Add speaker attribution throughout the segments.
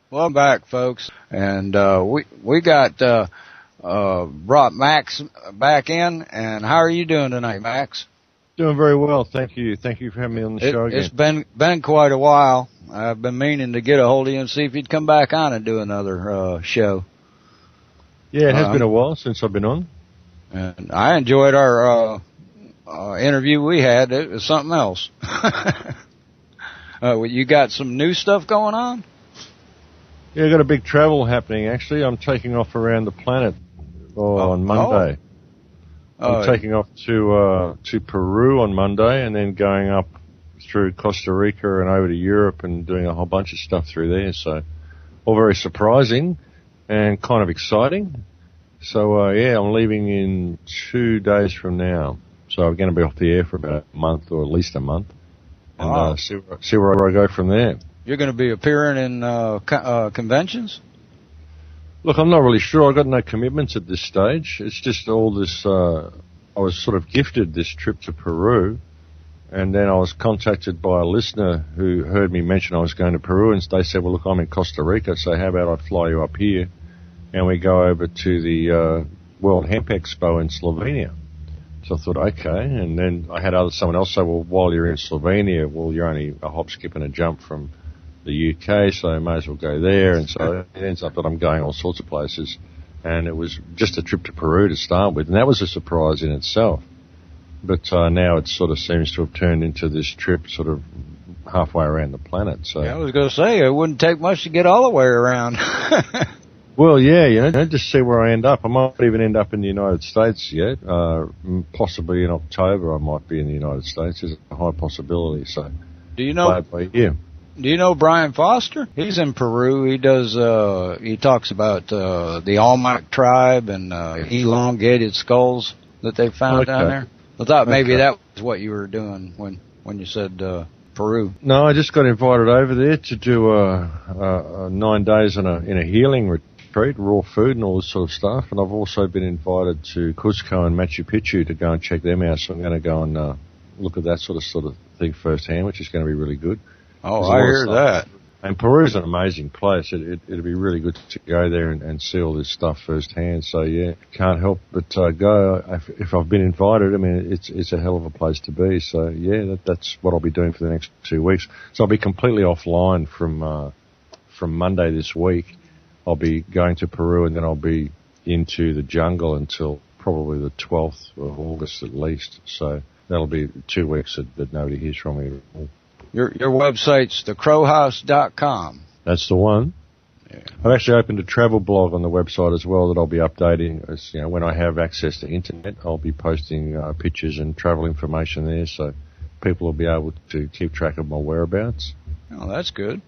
Speaker 1: Welcome back, folks. And we got brought Max back in. And how are you doing tonight, Max?
Speaker 2: Doing very well, thank you. Thank you for having me on the show again.
Speaker 1: It's been quite a while. I've been meaning to get a hold of you and see if you'd come back on and do another show.
Speaker 2: Yeah, it has been a while since I've been on.
Speaker 1: And I enjoyed our interview we had. It was something else. You got some new stuff going on?
Speaker 2: Yeah, I've got a big travel happening, actually. I'm taking off around the planet on Monday. I'm taking off to Peru on Monday and then going up through Costa Rica and over to Europe and doing a whole bunch of stuff through there. So, all very surprising and kind of exciting. So, I'm leaving in 2 days from now. So, I'm going to be off the air for about a month or at least a month. And see where I go from there.
Speaker 1: You're going to be appearing in conventions?
Speaker 2: Look, I'm not really sure. I've got no commitments at this stage. It's just all this, I was sort of gifted this trip to Peru, and then I was contacted by a listener who heard me mention I was going to Peru, and they said, well, look, I'm in Costa Rica, so how about I fly you up here, and we go over to the World Hemp Expo in Slovenia. So I thought, okay, and then I had someone else say, well, while you're in Slovenia, well, you're only a hop, skip, and a jump from the UK, so I may as well go there. And so it ends up that I'm going all sorts of places. And it was just a trip to Peru to start with, and that was a surprise in itself. But now it sort of seems to have turned into this trip sort of halfway around the planet. So
Speaker 1: yeah, I was going to say, it wouldn't take much to get all the way around.
Speaker 2: Well, yeah, just see where I end up. I might even end up in the United States yet. Possibly in October I might be in the United States. There's a high possibility. So
Speaker 1: do you know? Do you know Brian Foster? He's in Peru. He does. He talks about the Olmec tribe and elongated skulls that they found down there. I thought maybe that was what you were doing when you said Peru.
Speaker 2: No, I just got invited over there to do 9 days in a healing retreat, raw food and all this sort of stuff. And I've also been invited to Cusco and Machu Picchu to go and check them out. So I'm going to go and look at that sort of thing firsthand, which is going to be really good.
Speaker 1: Oh, I hear that.
Speaker 2: And Peru's an amazing place. It'd be really good to go there and see all this stuff firsthand. So yeah, can't help but go if I've been invited. I mean, it's a hell of a place to be. So yeah, that's what I'll be doing for the next 2 weeks. So I'll be completely offline from Monday this week. I'll be going to Peru and then I'll be into the jungle until probably the 12th of August at least. So that'll be 2 weeks that nobody hears from me at all.
Speaker 1: Your website's thecrowhouse.com.
Speaker 2: That's the one. Yeah. I've actually opened a travel blog on the website as well that I'll be updating. As, when I have access to internet, I'll be posting pictures and travel information there, so people will be able to keep track of my whereabouts.
Speaker 1: Oh, that's good.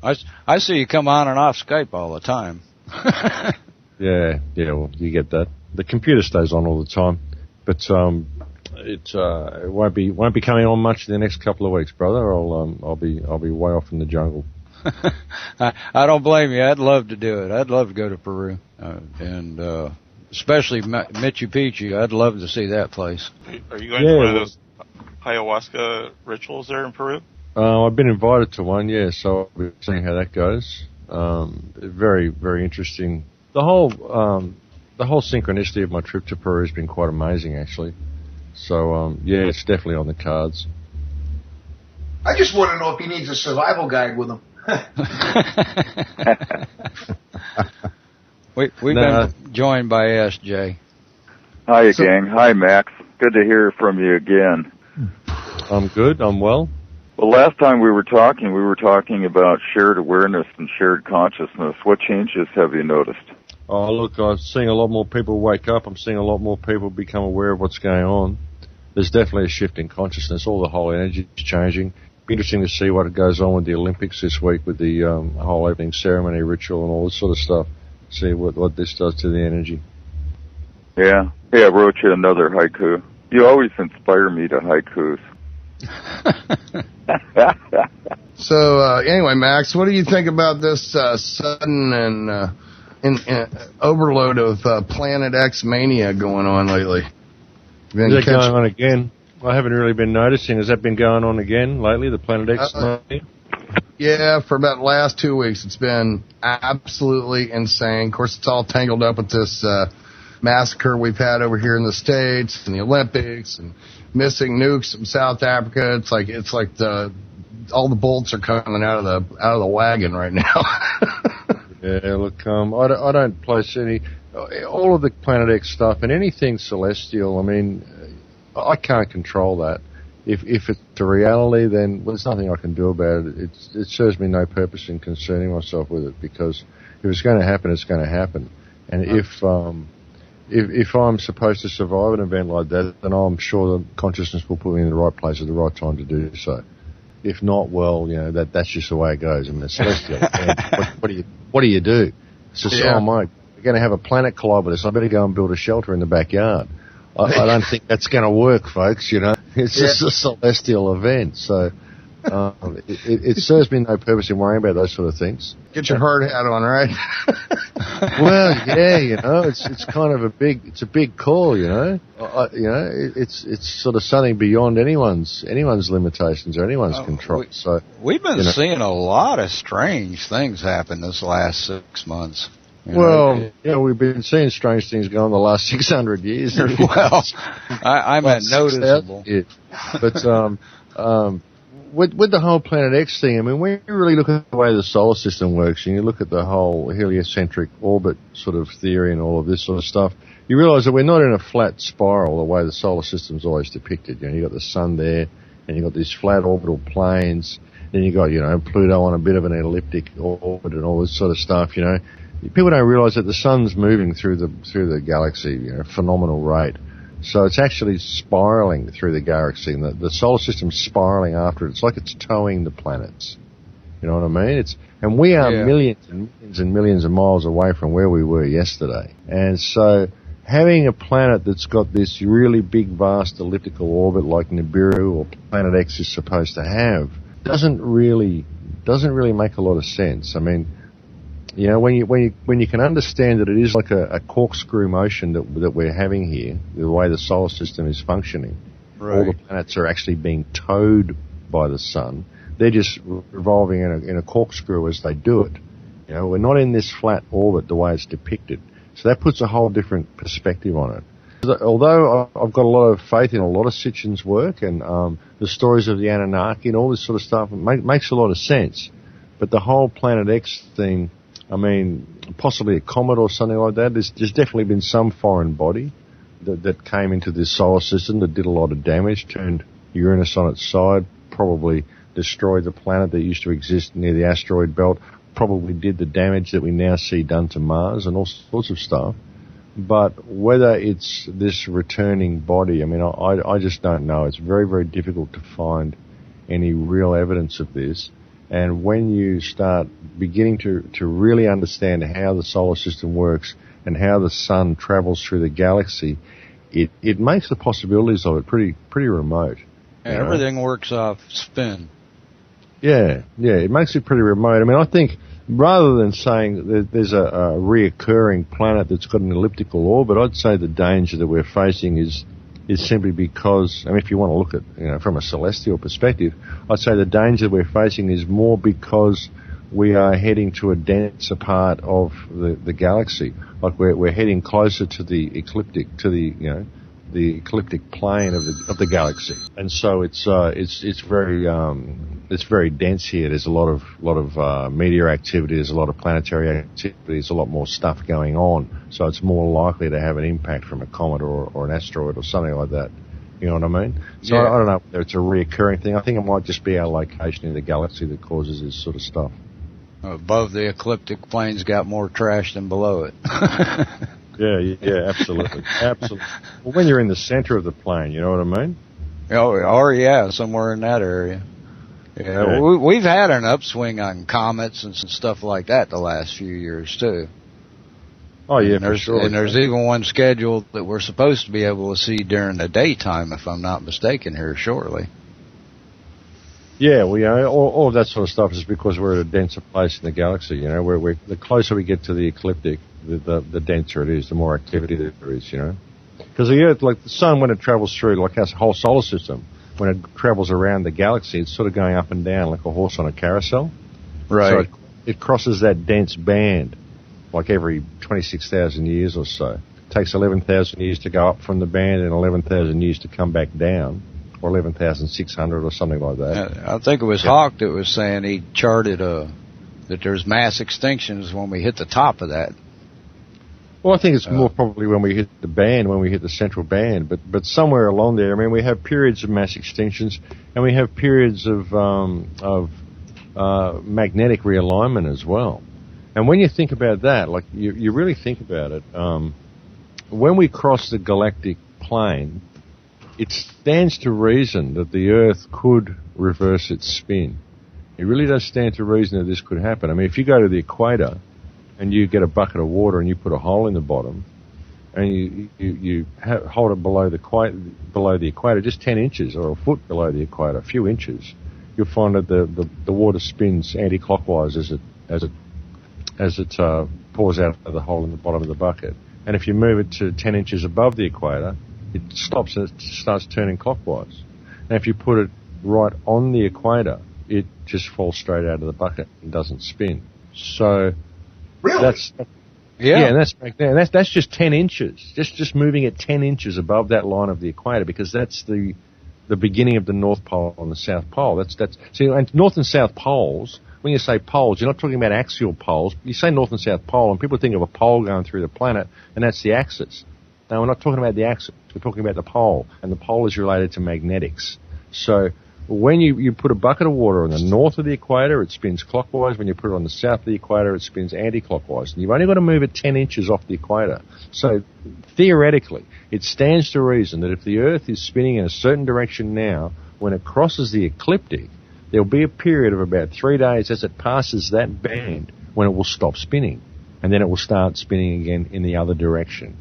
Speaker 1: I see you come on and off Skype all the time.
Speaker 2: Yeah, well, you get that. The computer stays on all the time, but it won't be coming on much in the next couple of weeks, brother. I'll be way off in the jungle.
Speaker 1: I don't blame you. I'd love to do it. I'd love to go to Peru, and especially Machu Picchu. I'd love to see that place.
Speaker 3: Are you going to one of those ayahuasca rituals there in Peru?
Speaker 2: I've been invited to one, yeah. So I'll be seeing how that goes. Very, very interesting. The whole synchronicity of my trip to Peru has been quite amazing, actually. So, it's definitely on the cards.
Speaker 4: I just want to know if he needs a survival guide with him.
Speaker 1: We've been joined by SJ.
Speaker 5: Hi, gang. Hi, Max. Good to hear from you again.
Speaker 2: I'm good. I'm well.
Speaker 5: Well, last time we were talking about shared awareness and shared consciousness. What changes have you noticed?
Speaker 2: Oh, look, I'm seeing a lot more people wake up. I'm seeing a lot more people become aware of what's going on. There's definitely a shift in consciousness. All the whole energy is changing. Be interesting to see what goes on with the Olympics this week with the whole opening ceremony ritual and all this sort of stuff. See what this does to the energy.
Speaker 5: Yeah. Hey, I wrote you another haiku. You always inspire me to haikus.
Speaker 6: So, anyway, Max, what do you think about this sudden and overload of Planet X mania going on lately?
Speaker 2: Is that going on again? I haven't really been noticing. Has that been going on again lately, the Planet X mania?
Speaker 6: Yeah, for about the last 2 weeks, it's been absolutely insane. Of course, it's all tangled up with this massacre we've had over here in the States and the Olympics and missing nukes from South Africa. It's like all the bolts are coming out of the wagon right now.
Speaker 2: Yeah, look, I don't place all of the Planet X stuff and anything celestial. I mean, I can't control that. If it's a reality, then there's nothing I can do about it. It serves me no purpose in concerning myself with it, because if it's going to happen, it's going to happen. And if I'm supposed to survive an event like that, then I'm sure the consciousness will put me in the right place at the right time to do so. If not, well, that's just the way it goes. I mean, it's celestial. What do you do? It's just, oh my, we're going to have a planet collide with us. I better go and build a shelter in the backyard. I don't think that's going to work, folks. It's just a celestial event. So it serves me no purpose in worrying about those sort of things.
Speaker 6: Get your hard hat on, right?
Speaker 2: Well, yeah, it's kind of a big call, it's sort of something beyond anyone's limitations or anyone's control. So
Speaker 1: we've been seeing a lot of strange things happen this last 6 months.
Speaker 2: We've been seeing strange things go on the last 600 years.
Speaker 1: Well, I meant noticeable.
Speaker 2: Yeah. But with the whole Planet X thing, I mean, when you really look at the way the solar system works, and you look at the whole heliocentric orbit sort of theory and all of this sort of stuff, you realize that we're not in a flat spiral the way the solar system's always depicted. You've got the sun there, and you've got these flat orbital planes, then you've got, Pluto on a bit of an elliptic orbit and all this sort of stuff, People don't realize that the sun's moving through the galaxy at a phenomenal rate. So it's actually spiraling through the galaxy, and the solar system's spiraling after it. It's like it's towing the planets. You know what I mean? And we are millions and millions and millions of miles away from where we were yesterday. And so having a planet that's got this really big, vast elliptical orbit like Nibiru or Planet X is supposed to have doesn't really make a lot of sense. I mean, when you can understand that it is like a corkscrew motion that we're having here, the way the solar system is functioning, right. All the planets are actually being towed by the sun. They're just revolving in a corkscrew as they do it. We're not in this flat orbit the way it's depicted. So that puts a whole different perspective on it. Although I've got a lot of faith in a lot of Sitchin's work and the stories of the Anunnaki and all this sort of stuff, it makes a lot of sense. But the whole Planet X thing, I mean, possibly a comet or something like that. There's definitely been some foreign body that came into this solar system that did a lot of damage, turned Uranus on its side, probably destroyed the planet that used to exist near the asteroid belt, probably did the damage that we now see done to Mars and all sorts of stuff. But whether it's this returning body, I mean, I just don't know. It's very, very difficult to find any real evidence of this. And when you start beginning to really understand how the solar system works and how the sun travels through the galaxy, it makes the possibilities of it pretty remote.
Speaker 1: And everything works off spin.
Speaker 2: Yeah, it makes it pretty remote. I mean, I think rather than saying that there's a reoccurring planet that's got an elliptical orbit, I'd say the danger that we're facing is simply because, I mean, if you want to look at, from a celestial perspective, I'd say the danger we're facing is more because we are heading to a denser part of the galaxy. Like we're heading closer to the ecliptic, the ecliptic plane of the galaxy. And so it's very dense here. There's a lot of meteor activity, there's a lot of planetary activity, there's a lot more stuff going on. So it's more likely to have an impact from a comet or an asteroid or something like that. You know what I mean? So I don't know whether it's a reoccurring thing. I think it might just be our location in the galaxy that causes this sort of stuff.
Speaker 1: Above the ecliptic plane's got more trash than below it.
Speaker 2: Yeah, absolutely. Absolutely. Well, when you're in the center of the plane, you know what I mean?
Speaker 1: Or somewhere in that area. Yeah. We've had an upswing on comets and stuff like that the last few years, too.
Speaker 2: Oh, yeah, for sure.
Speaker 1: And there's even one scheduled that we're supposed to be able to see during the daytime, if I'm not mistaken, here shortly.
Speaker 2: Yeah, all of that sort of stuff is because we're at a denser place in the galaxy. We're the closer we get to the ecliptic, the denser it is, the more activity there is. Because like the sun, when it travels through, like our whole solar system, when it travels around the galaxy, it's sort of going up and down like a horse on a carousel.
Speaker 1: Right.
Speaker 2: So it crosses that dense band like every 26,000 years or so. It takes 11,000 years to go up from the band and 11,000 years to come back down, or 11,600 or something like that.
Speaker 1: I think it was Hawk that was saying he charted that there's mass extinctions when we hit the top of that.
Speaker 2: Well, I think it's more probably when we hit the band, when we hit the central band, but somewhere along there, I mean, we have periods of mass extinctions, and we have periods of magnetic realignment as well. And when you think about that, like you really think about it, when we cross the galactic plane, it stands to reason that the Earth could reverse its spin. It really does stand to reason that this could happen. I mean, if you go to the equator and you get a bucket of water and you put a hole in the bottom and you hold it below the equator, just 10 inches or a foot below the equator, a few inches, you'll find that the water spins anti-clockwise as it pours out of the hole in the bottom of the bucket. And if you move it to 10 inches above the equator, it stops and it starts turning clockwise. And if you put it right on the equator, it just falls straight out of the bucket and doesn't spin. So
Speaker 4: Really?
Speaker 2: and that's back there. And that's just 10 inches. Just moving it 10 inches above that line of the equator, because that's the beginning of the North Pole and the South Pole. See, and North and South poles, when you say poles, you're not talking about axial poles. You say North and South Pole, and people think of a pole going through the planet, and that's the axis. No, we're not talking about the axis. We're talking about the pole, and the pole is related to magnetics. So when you put a bucket of water on the north of the equator, it spins clockwise. When you put it on the south of the equator, it spins anti-clockwise. And you've only got to move it 10 inches off the equator. So theoretically, it stands to reason that if the Earth is spinning in a certain direction now, when it crosses the ecliptic, there'll be a period of about 3 days as it passes that band when it will stop spinning. And then it will start spinning again in the other direction.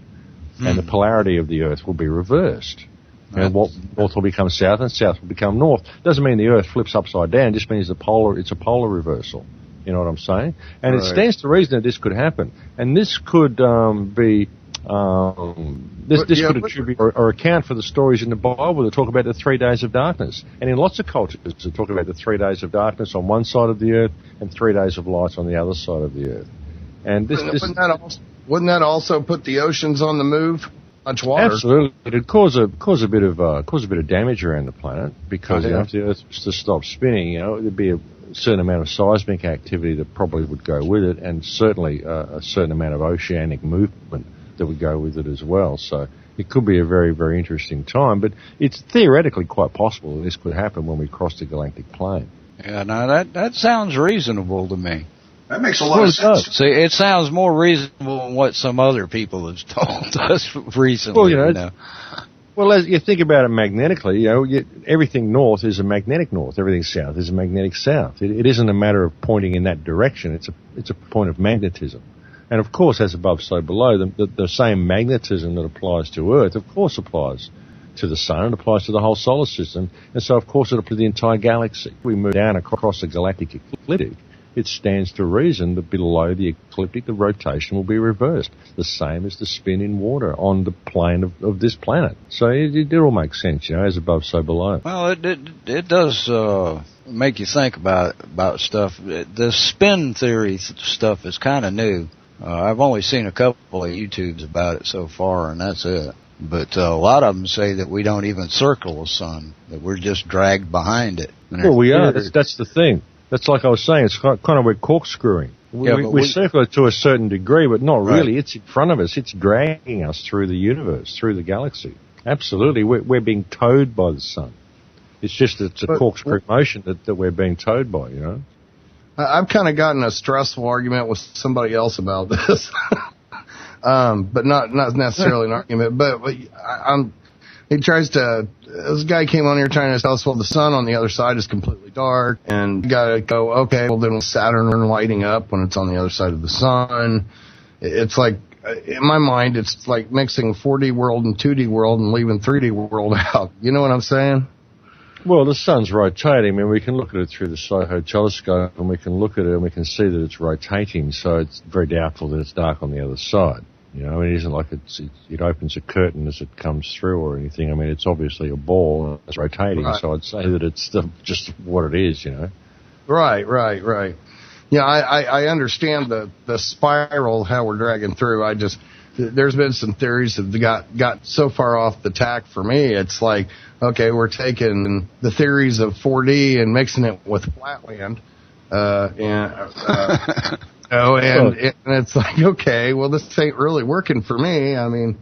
Speaker 2: And the polarity of the Earth will be reversed. And north will become south and south will become north. Doesn't mean the Earth flips upside down, just means it's a polar reversal. You know what I'm saying? And It stands to reason that this could happen. And this could could attribute or account for the stories in the Bible that talk about the 3 days of darkness. And in lots of cultures that talk about the 3 days of darkness on one side of the Earth and 3 days of light on the other side of the Earth. And
Speaker 6: wouldn't that also put the oceans on the move? Much water.
Speaker 2: Absolutely, it'd cause a bit of damage around the planet, because if the Earth was to stop spinning, there'd be a certain amount of seismic activity that probably would go with it, and certainly a certain amount of oceanic movement that would go with it as well. So it could be a very, very interesting time, but it's theoretically quite possible that this could happen when we cross the galactic plane.
Speaker 1: Yeah, now that sounds reasonable to me.
Speaker 4: That makes a lot of sense.
Speaker 1: See, it sounds more reasonable than what some other people have told us recently.
Speaker 2: Well, well, as you think about it magnetically, everything north is a magnetic north. Everything south is a magnetic south. It isn't a matter of pointing in that direction. It's a point of magnetism. And of course, as above, so below, the same magnetism that applies to Earth, of course, applies to the Sun. It applies to the whole solar system. And so, of course, it applies to the entire galaxy. We move down across the galactic ecliptic. It stands to reason that below the ecliptic, the rotation will be reversed, the same as the spin in water on the plane of this planet. So it all makes sense, as above, so below.
Speaker 1: Well, it does make you think about stuff. The spin theory stuff is kind of new. I've only seen a couple of YouTubes about it so far, and that's it. But a lot of them say that we don't even circle the sun, that we're just dragged behind it.
Speaker 2: Well, we are. That's the thing. That's like I was saying, it's kind of we're corkscrewing. We circle it to a certain degree, but not really. Right. It's in front of us. It's dragging us through the universe, through the galaxy. Absolutely. We're being towed by the sun. It's just it's a corkscrew motion that we're being towed by,
Speaker 6: I've kind of gotten a stressful argument with somebody else about this. But not necessarily an argument, but this guy came on here trying to tell us, well, the sun on the other side is completely dark, and you gotta go, okay, well then Saturn lighting up when it's on the other side of the sun. It's like, in my mind, it's like mixing 4D world and 2D world and leaving 3D world out. You know what I'm saying?
Speaker 2: Well, the sun's rotating. I mean, we can look at it through the SOHO telescope, and we can look at it and we can see that it's rotating, so it's very doubtful that it's dark on the other side. You know, it isn't like it opens a curtain as it comes through or anything. I mean, it's obviously a ball and it's rotating, right. So I'd say that it's just what it is, you know.
Speaker 6: Right. Yeah, I understand the spiral, how we're dragging through. There's been some theories that got so far off the tack for me. It's like, okay, we're taking the theories of 4D and mixing it with flatland, and it's like, okay, well, this ain't really working for me. I mean,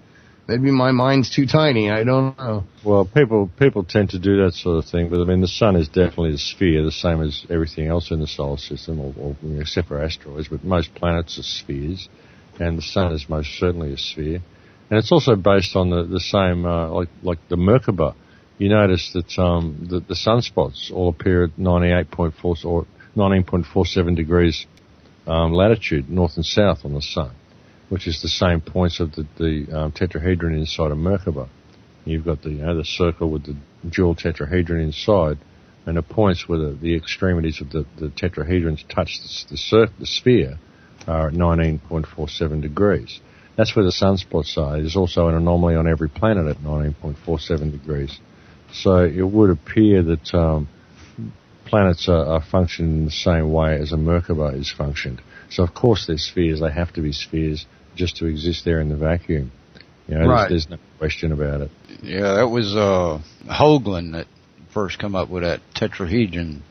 Speaker 6: maybe my mind's too tiny. I don't know.
Speaker 2: Well, people tend to do that sort of thing, but I mean, the sun is definitely a sphere, the same as everything else in the solar system, or except for asteroids. But most planets are spheres, and the sun is most certainly a sphere. And it's also based on the same, like the Merkaba. You notice that the sunspots all appear at 98.4 or 19.47 degrees latitude, north and south on the sun, which is the same points of the tetrahedron inside of Merkaba. You've got the circle with the dual tetrahedron inside, and the points where the extremities of the tetrahedrons touch the sphere are at 19.47 degrees. That's where the sunspots are. There's also an anomaly on every planet at 19.47 degrees. So it would appear that planets are functioning in the same way as a Merkaba is functioned. So of course they're spheres. They have to be spheres just to exist there in the vacuum. You know,
Speaker 6: right.
Speaker 2: There's no question about it.
Speaker 1: Yeah, that was Hoagland that first come up with that tetrahedron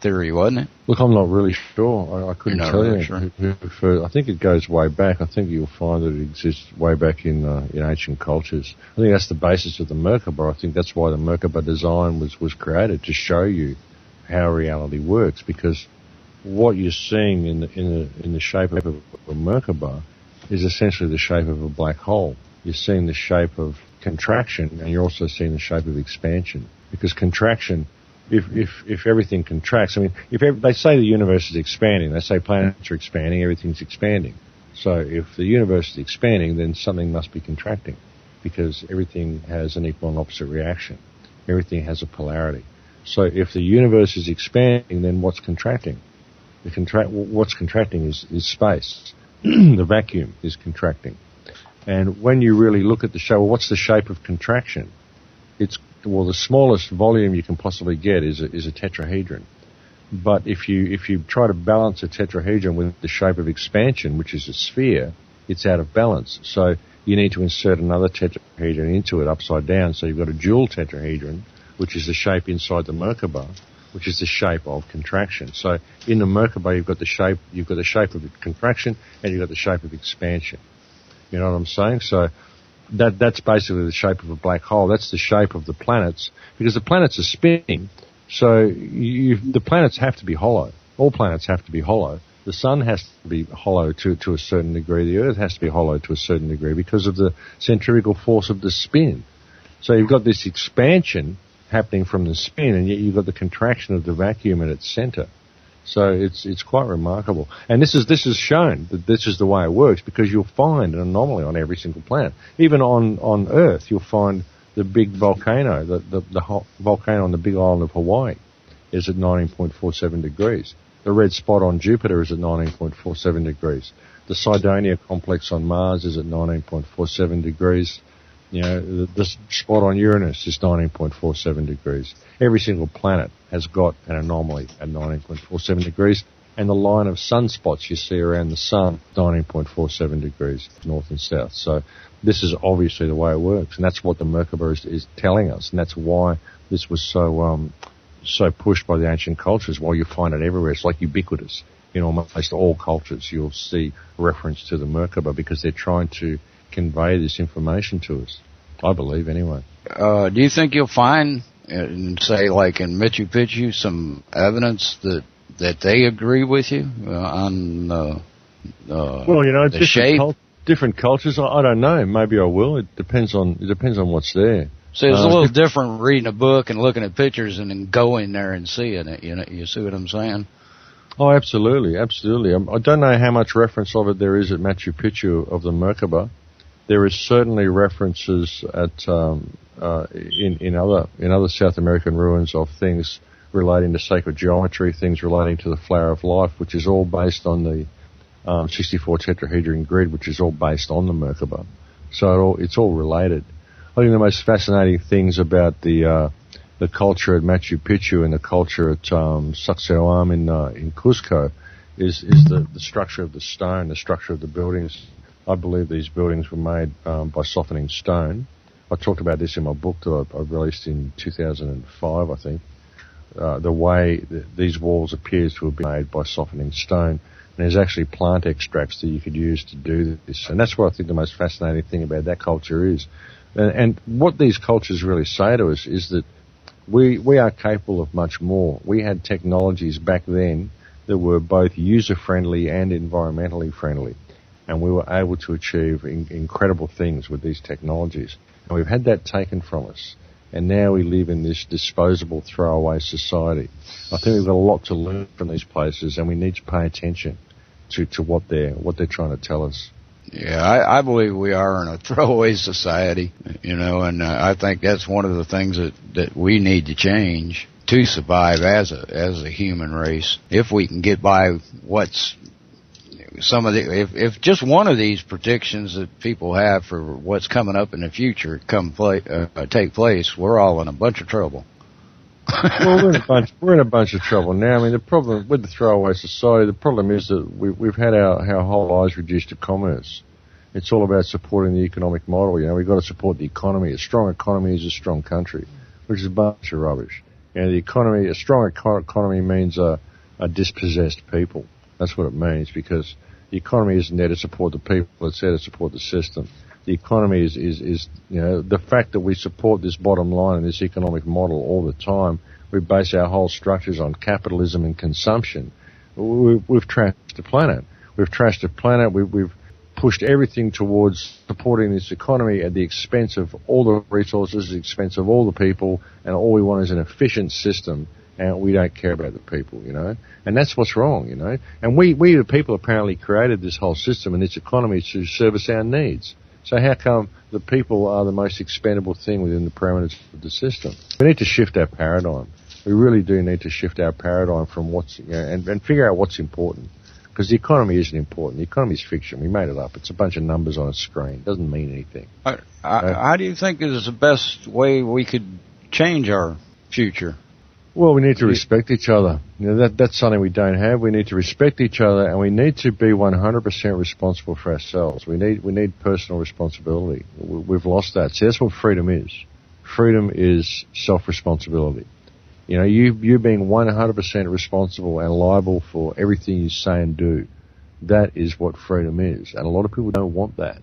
Speaker 1: theory, wasn't it?
Speaker 2: Look, I'm not really sure. I couldn't tell
Speaker 1: really
Speaker 2: you.
Speaker 1: Sure.
Speaker 2: I think it goes way back. I think you'll find that it exists way back in ancient cultures. I think that's the basis of the Merkaba. I think that's why the Merkaba design was created, to show you how reality works, because what you're seeing in the shape of a Merkaba is essentially the shape of a black hole. You're seeing the shape of contraction, and you're also seeing the shape of expansion. Because contraction, if everything contracts, I mean, they say the universe is expanding, they say planets are expanding, everything's expanding. So if the universe is expanding, then something must be contracting, because everything has an equal and opposite reaction. Everything has a polarity. So if the universe is expanding, then what's contracting? What's contracting is space. The vacuum is contracting. And when you really look at the shape, well, what's the shape of contraction? The smallest volume you can possibly get is a tetrahedron. But if you try to balance a tetrahedron with the shape of expansion, which is a sphere, it's out of balance. So you need to insert another tetrahedron into it upside down. So you've got a dual tetrahedron, which is the shape inside the Merkaba, which is the shape of contraction. So in the Merkaba, you've got the shape of contraction, and you've got the shape of expansion. You know what I'm saying? So that's basically the shape of a black hole. That's the shape of the planets, because the planets are spinning. So the planets have to be hollow. All planets have to be hollow. The sun has to be hollow to a certain degree. The Earth has to be hollow to a certain degree because of the centrifugal force of the spin. So you've got this expansion happening from the spin, and yet you've got the contraction of the vacuum at its center. So it's quite remarkable. And this is shown that this is the way it works, because you'll find an anomaly on every single planet. Even on Earth, you'll find the big volcano, the volcano on the big island of Hawaii is at 19.47 degrees. The red spot on Jupiter is at 19.47 degrees. The Cydonia complex on Mars is at 19.47 degrees. You know, the spot on Uranus is 19.47 degrees. Every single planet has got an anomaly at 19.47 degrees, and the line of sunspots you see around the sun, 19.47 degrees, north and south. So this is obviously the way it works, and that's what the Merkaba is telling us, and that's why this was so pushed by the ancient cultures. While you find it everywhere, it's like ubiquitous. In almost all cultures, you'll see reference to the Merkaba, because they're trying to convey this information to us, I believe, anyway.
Speaker 1: Do you think you'll find, say, like in Machu Picchu, some evidence that they agree with you on
Speaker 2: well, you know,
Speaker 1: the shape?
Speaker 2: Different cultures, I don't know. Maybe I will. It depends on what's there.
Speaker 1: So it's a little different reading a book and looking at pictures and then going there and seeing it. You know, you see what I'm saying?
Speaker 2: Oh, absolutely. I don't know how much reference of it there is at Machu Picchu of the Merkaba. There is certainly references at in other South American ruins of things relating to sacred geometry, things relating to the flower of life, which is all based on the 64 tetrahedral grid, which is all based on the Merkaba. So it's all related. I think the most fascinating things about the culture at Machu Picchu and the culture at Sacsayhuam in Cusco is the structure of the stone, the structure of the buildings. I believe these buildings were made by softening stone. I talked about this in my book that I released in 2005, I think. The way these walls appears to have been made by softening stone. And there's actually plant extracts that you could use to do this. And that's what I think the most fascinating thing about that culture is. And what these cultures really say to us is that we are capable of much more. We had technologies back then that were both user-friendly and environmentally friendly. And we were able to achieve incredible things with these technologies. And we've had that taken from us. And now we live in this disposable, throwaway society. I think we've got a lot to learn from these places, and we need to pay attention to what they're trying to tell us.
Speaker 1: Yeah, I believe we are in a throwaway society, and I think that's one of the things that we need to change to survive as a human race. If we can get by if just one of these predictions that people have for what's coming up in the future take place, we're all in a bunch of trouble.
Speaker 2: Well, we're in a bunch of trouble now. I mean, the problem with the throwaway society, the problem is that we've had our whole lives reduced to commerce. It's all about supporting the economic model. We've got to support the economy. A strong economy is a strong country, which is a bunch of rubbish. A strong economy means a dispossessed people. That's what it means, because the economy isn't there to support the people, it's there to support the system. The economy is the fact that we support this bottom line and this economic model all the time. We base our whole structures on capitalism and consumption. We've trashed the planet. We've pushed everything towards supporting this economy at the expense of all the resources, the expense of all the people, and all we want is an efficient system. And we don't care about the people, And that's what's wrong, And we the people apparently created this whole system and this economy to service our needs. So how come the people are the most expendable thing within the parameters of the system? We need to shift our paradigm. We really do need to shift our paradigm from and figure out what's important. Because the economy isn't important. The economy is fiction. We made it up. It's a bunch of numbers on a screen. It doesn't mean anything.
Speaker 1: How do you think is the best way we could change our future?
Speaker 2: Well, we need to respect each other. That's something we don't have. We need to respect each other, and we need to be 100% responsible for ourselves. We need personal responsibility. We've lost that. See, that's what freedom is. Freedom is self-responsibility. You being 100% responsible and liable for everything you say and do. That is what freedom is. And a lot of people don't want that.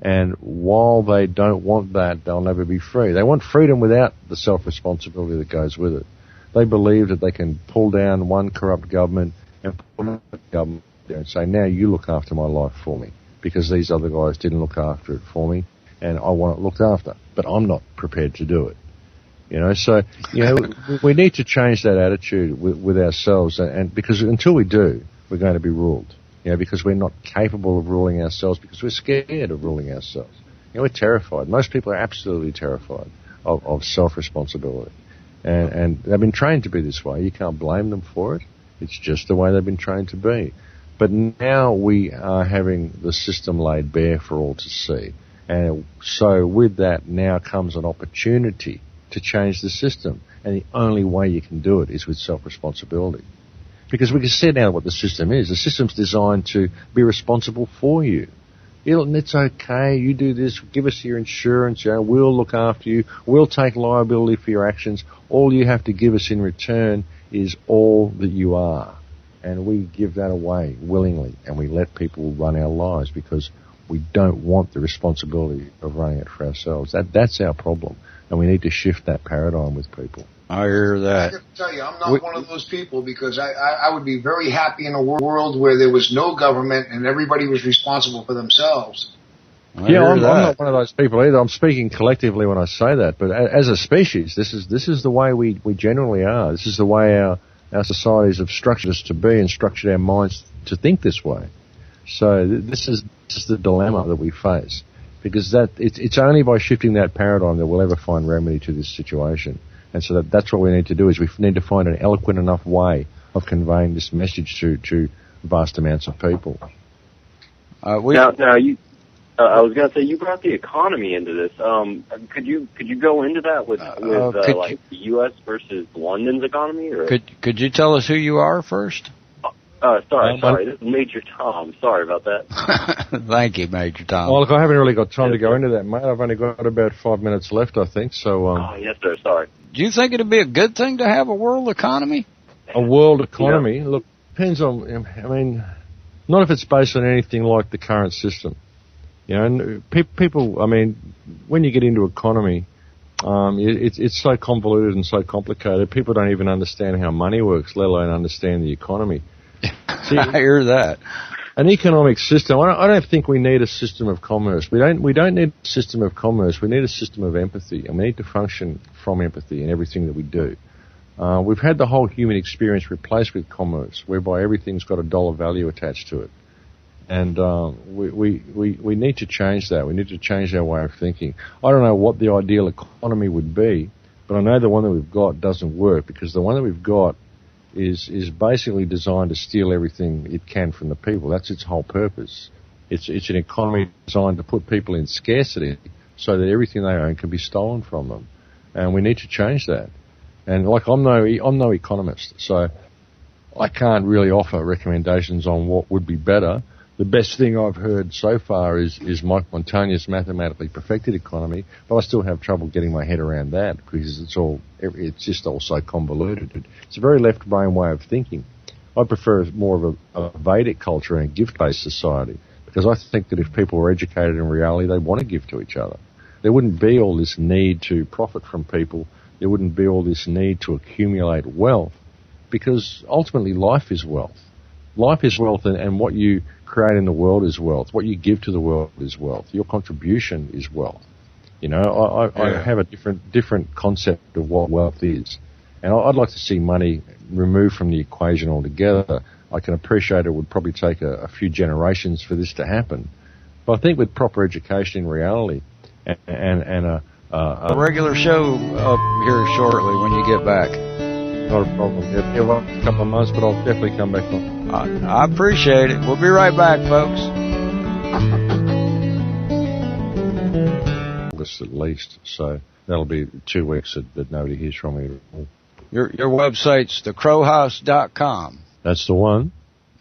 Speaker 2: And while they don't want that, they'll never be free. They want freedom without the self-responsibility that goes with it. They believe that they can pull down one corrupt government and pull down the government and say, now you look after my life for me, because these other guys didn't look after it for me, and I want it looked after, but I'm not prepared to do it. So we need to change that attitude with ourselves, and because until we do, we're going to be ruled. Because we're not capable of ruling ourselves, because we're scared of ruling ourselves. We're terrified. Most people are absolutely terrified of self-responsibility. And they've been trained to be this way. You can't blame them for it. It's just the way they've been trained to be. But now we are having the system laid bare for all to see. And so with that now comes an opportunity to change the system. And the only way you can do it is with self-responsibility. Because we can see now what the system is. The system's designed to be responsible for you. It's okay, you do this, give us your insurance, we'll look after you, we'll take liability for your actions. All you have to give us in return is all that you are. And we give that away willingly, and we let people run our lives because we don't want the responsibility of running it for ourselves. That's our problem, and we need to shift that paradigm with people.
Speaker 1: I hear that.
Speaker 4: I got to tell you, I'm not one of those people, because I would be very happy in a world where there was no government and everybody was responsible for themselves.
Speaker 2: I'm not one of those people either. I'm speaking collectively when I say that, but as a species, this is the way we generally are. This is the way our societies have structured us to be and structured our minds to think this way. So this is the dilemma that we face, because it's only by shifting that paradigm that we'll ever find remedy to this situation. And so that's what we need to do, is we need to find an eloquent enough way of conveying this message to vast amounts of people.
Speaker 7: Now you. I was going to say you brought the economy into this. Could you go into that with like the U.S. versus London's economy? Or?
Speaker 1: Could you tell us who you are first?
Speaker 7: Sorry. This is Major Tom. Sorry about that.
Speaker 1: Thank you, Major Tom.
Speaker 2: Well, look, I haven't really got time to go into that, mate. I've only got about 5 minutes left, I think. So.
Speaker 7: Yes, sir. Sorry.
Speaker 1: Do you think it'd be a good thing to have a world economy?
Speaker 2: A world economy? Yeah. Look, depends on. I mean, not if it's based on anything like the current system. You know, and people. I mean, when you get into economy, it's so convoluted and so complicated. People don't even understand how money works, let alone understand the economy. See,
Speaker 1: I hear that.
Speaker 2: An economic system. I don't think we need a system of commerce. We don't need a system of commerce. We need a system of empathy, and we need to function from empathy in everything that we do. We've had the whole human experience replaced with commerce, whereby everything's got a dollar value attached to it, and we need to change that. We need to change our way of thinking. I don't know what the ideal economy would be, but I know the one that we've got doesn't work, because the one that we've got is basically designed to steal everything it can from the people. That's its whole purpose. It's an economy designed to put people in scarcity so that everything they own can be stolen from them. And we need to change that. And like, I'm no economist, so I can't really offer recommendations on what would be better. The best thing I've heard so far is Mike Montaña's mathematically perfected economy, but I still have trouble getting my head around that, because it's just all so convoluted. It's a very left brain way of thinking. I prefer more of a Vedic culture and a gift-based society, because I think that if people were educated in reality, they want to give to each other. There wouldn't be all this need to profit from people. There wouldn't be all this need to accumulate wealth, because ultimately life is wealth. Life is wealth, and what you create in the world is wealth. What you give to the world is wealth. Your contribution is wealth. You know, I have a different concept of what wealth is. And I'd like to see money removed from the equation altogether. I can appreciate it would probably take a few generations for this to happen. But I think with proper education in reality and a
Speaker 1: regular show up here shortly when you get back.
Speaker 2: Not a problem. It'll a couple of months, but I'll definitely come back on.
Speaker 1: I appreciate it. We'll be right back, folks.
Speaker 2: August at least, so that'll be 2 weeks that nobody hears from me.
Speaker 1: Your website's thecrowhouse.com.
Speaker 2: That's the one.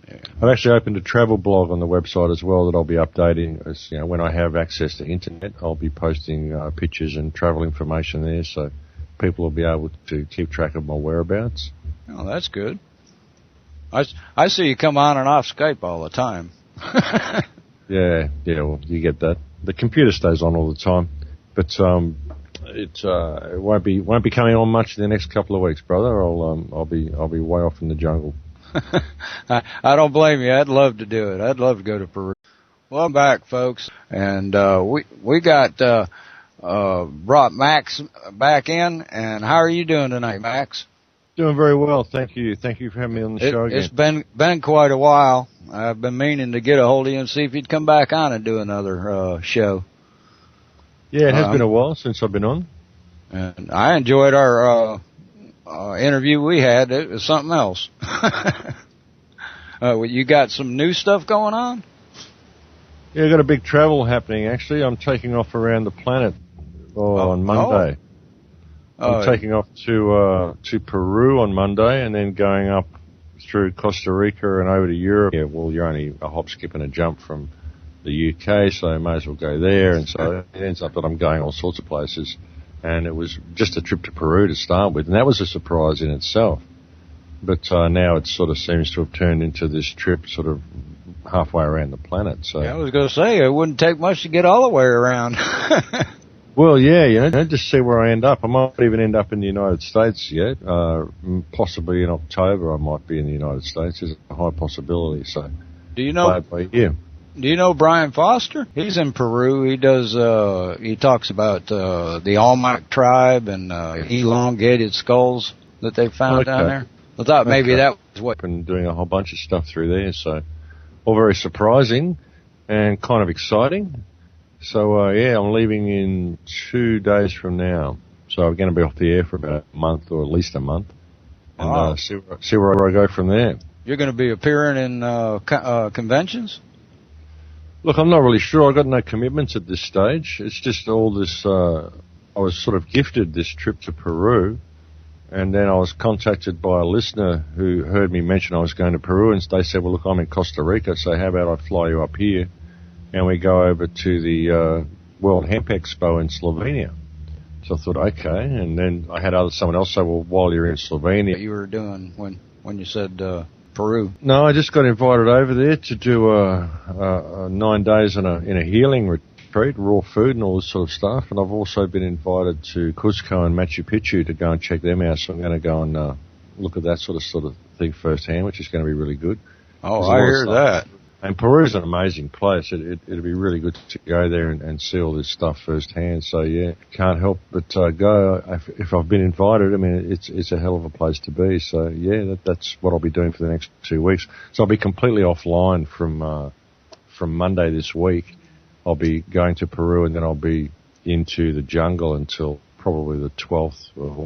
Speaker 2: Yeah. I've actually opened a travel blog on the website as well that I'll be updating. As, you know, when I have access to internet, I'll be posting pictures and travel information there, so people will be able to keep track of my whereabouts.
Speaker 1: Oh, that's good. I see you come on and off Skype all the time.
Speaker 2: Yeah, well, you get that. The computer stays on all the time, but it won't be coming on much in the next couple of weeks, brother. I'll be way off in the jungle.
Speaker 1: I don't blame you. I'd love to do it. I'd love to go to Peru. Well, I'm back, folks, and we got brought Max back in. And how are you doing tonight, Max?
Speaker 2: Doing very well, thank you. Thank you for having me on the show again.
Speaker 1: It's been quite a while. I've been meaning to get a hold of you and see if you'd come back on and do another show.
Speaker 2: Yeah, it has been a while since I've been on.
Speaker 1: And I enjoyed our interview we had. It was something else. You got some new stuff going on?
Speaker 2: Yeah, I've got a big travel happening, actually. I'm taking off around the planet on Monday. I'm taking off to Peru on Monday, and then going up through Costa Rica and over to Europe. Yeah, well, you're only a hop, skip, and a jump from the UK, so I may as well go there. And so it ends up that I'm going all sorts of places. And it was just a trip to Peru to start with, and that was a surprise in itself. But now it sort of seems to have turned into this trip sort of halfway around the planet. So
Speaker 1: yeah, I was going to say, it wouldn't take much to get all the way around.
Speaker 2: Well, yeah, just see where I end up. I might even end up in the United States yet. Possibly in October I might be in the United States. There's a high possibility. So
Speaker 1: do you know? Do you know Brian Foster? He's in Peru. He does. He talks about the Olmec tribe and elongated skulls that they found down there. I thought maybe that was what.
Speaker 2: Been doing a whole bunch of stuff through there, so all very surprising and kind of exciting. So, yeah, I'm leaving in 2 days from now. So I'm going to be off the air for about a month, or at least a month, and see where I go from there.
Speaker 1: You're going to be appearing in conventions?
Speaker 2: Look, I'm not really sure. I've got no commitments at this stage. It's just all this, I was sort of gifted this trip to Peru, and then I was contacted by a listener who heard me mention I was going to Peru, and they said, well, look, I'm in Costa Rica, so how about I fly you up here, and we go over to the World Hemp Expo in Slovenia. So I thought, okay, and then I had someone else say, well, while you're in Slovenia...
Speaker 1: What you were doing when you said Peru?
Speaker 2: No, I just got invited over there to do 9 days in a healing retreat, raw food and all this sort of stuff, and I've also been invited to Cusco and Machu Picchu to go and check them out, so I'm going to go and look at that sort of thing firsthand, which is going to be really good.
Speaker 1: Oh, I hear that.
Speaker 2: And Peru's an amazing place. It'd be really good to go there and see all this stuff firsthand. So yeah, can't help but go if I've been invited. I mean, it's a hell of a place to be. So yeah, that's what I'll be doing for the next 2 weeks. So I'll be completely offline from Monday this week. I'll be going to Peru, and then I'll be into the jungle until probably the 12th of